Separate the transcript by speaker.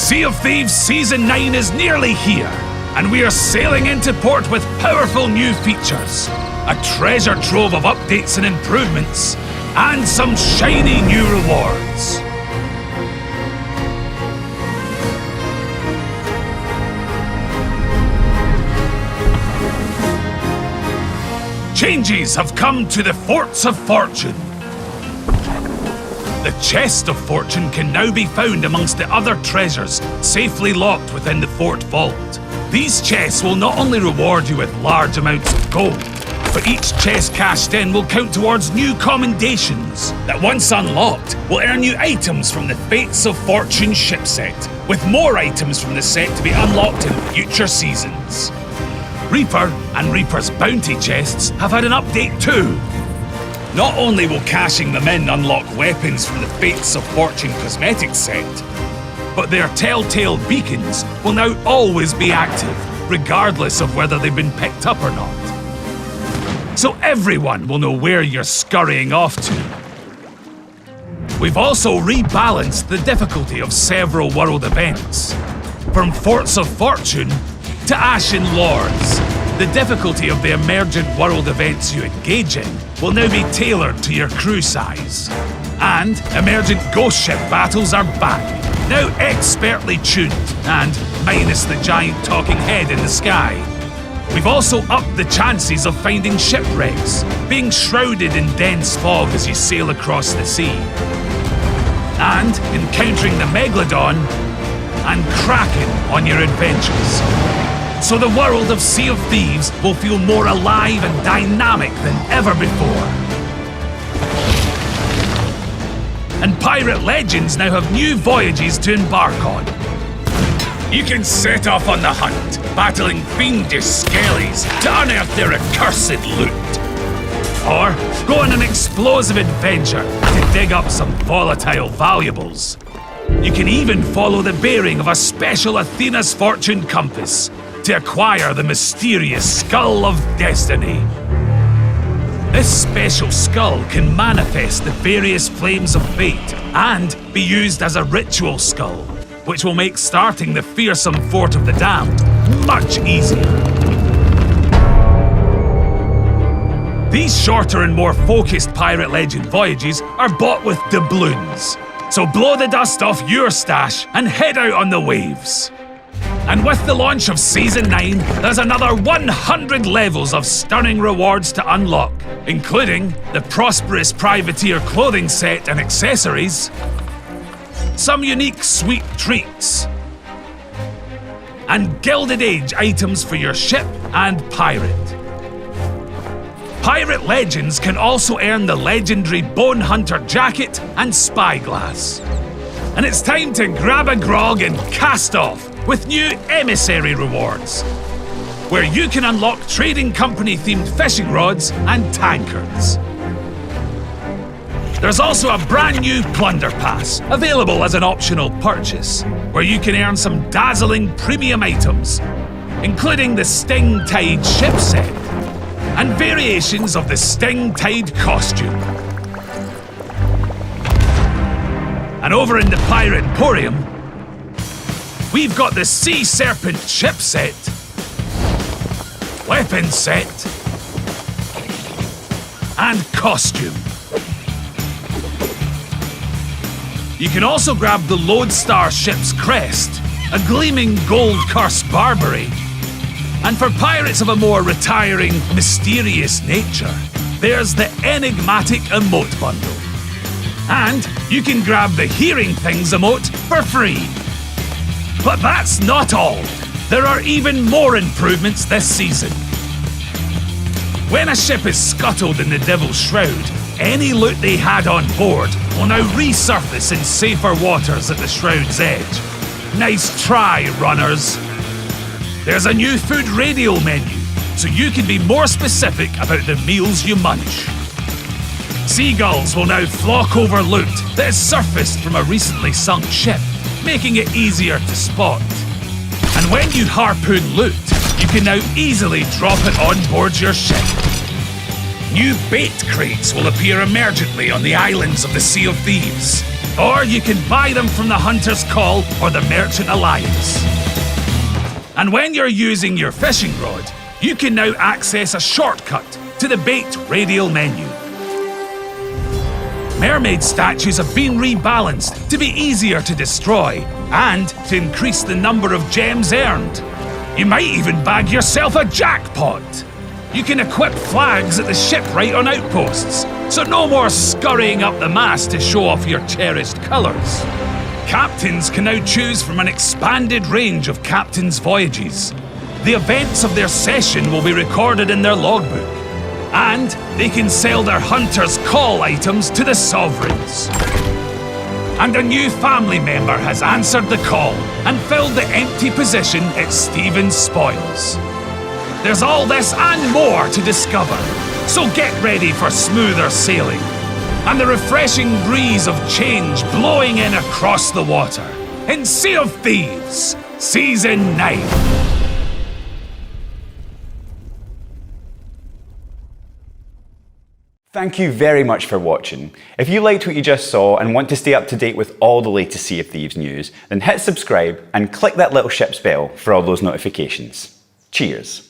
Speaker 1: Sea of Thieves Season 9 is nearly here, and we are sailing into port with powerful new features, a treasure trove of updates and improvements, and some shiny new rewards. Changes have come to the Forts of Fortune. The Chest of Fortune can now be found amongst the other treasures safely locked within the fort vault. These chests will not only reward you with large amounts of gold, but each chest cashed in will count towards new commendations that once unlocked will earn you items from the Fates of Fortune ship set, with more items from the set to be unlocked in future seasons. Reaper and Reaper's bounty chests have had an update too. Not only will cashing them in unlock weapons from the Fates of Fortune cosmetics set, but their telltale beacons will now always be active, regardless of whether they've been picked up or not. So everyone will know where you're scurrying off to. We've also rebalanced the difficulty of several world events. From Forts of Fortune to Ashen Lords, the difficulty of the emergent world events you engage in will now be tailored to your crew size. And emergent ghost ship battles are back, now expertly tuned, and minus the giant talking head in the sky. We've also upped the chances of finding shipwrecks, being shrouded in dense fog as you sail across the sea. And encountering the Megalodon and Kraken on your adventures. So the world of Sea of Thieves will feel more alive and dynamic than ever before. And Pirate Legends now have new voyages to embark on. You can set off on the hunt, battling fiendish skellies to unearth their accursed loot. Or go on an explosive adventure to dig up some volatile valuables. You can even follow the bearing of a special Athena's Fortune compass to acquire the mysterious Skull of Destiny. This special skull can manifest the various flames of fate and be used as a ritual skull, which will make starting the fearsome Fort of the Damned much easier. These shorter and more focused Pirate Legend voyages are bought with doubloons, so blow the dust off your stash and head out on the waves. And with the launch of Season 9, there's another 100 levels of stunning rewards to unlock, including the prosperous privateer clothing set and accessories, some unique sweet treats, and Gilded Age items for your ship and pirate. Pirate Legends can also earn the legendary Bone Hunter jacket and spyglass. And it's time to grab a grog and cast off with new emissary rewards, where you can unlock trading company themed fishing rods and tankards. There's also a brand new plunder pass available as an optional purchase, where you can earn some dazzling premium items, including the Sting Tide ship set and variations of the Sting Tide costume. And over in the Pirate Emporium, we've got the Sea Serpent ship set, weapon set, and costume. You can also grab the Lodestar ship's crest, a gleaming gold curse Barbary. And for pirates of a more retiring, mysterious nature, there's the enigmatic emote bundle. And you can grab the Hearing Things emote for free. But that's not all. There are even more improvements this season. When a ship is scuttled in the Devil's Shroud, any loot they had on board will now resurface in safer waters at the Shroud's edge. Nice try, runners. There's a new food radial menu, so you can be more specific about the meals you munch. Seagulls will now flock over loot that has surfaced from a recently sunk ship, making it easier to spot. And when you harpoon loot, you can now easily drop it on board your ship. New bait crates will appear emergently on the islands of the Sea of Thieves, Or you can buy them from the Hunter's Call or the Merchant Alliance. And when you're using your fishing rod, you can now access a shortcut to the bait radial menu. Mermaid statues have been rebalanced to be easier to destroy and to increase the number of gems earned. You might even bag yourself a jackpot. You can equip flags at the shipwright on outposts, so no more scurrying up the mast to show off your cherished colours. Captains can now choose from an expanded range of captains' voyages. The events of their session will be recorded in their logbook, and they can sell their Hunter's Call items to the Sovereigns. And a new family member has answered the call and filled the empty position at Stephen's Spoils. There's all this and more to discover, so get ready for smoother sailing and the refreshing breeze of change blowing in across the water in Sea of Thieves, Season 9.
Speaker 2: Thank you very much for watching. If you liked what you just saw and want to stay up to date with all the latest Sea of Thieves news, then hit subscribe and click that little ship's bell for all those notifications. Cheers.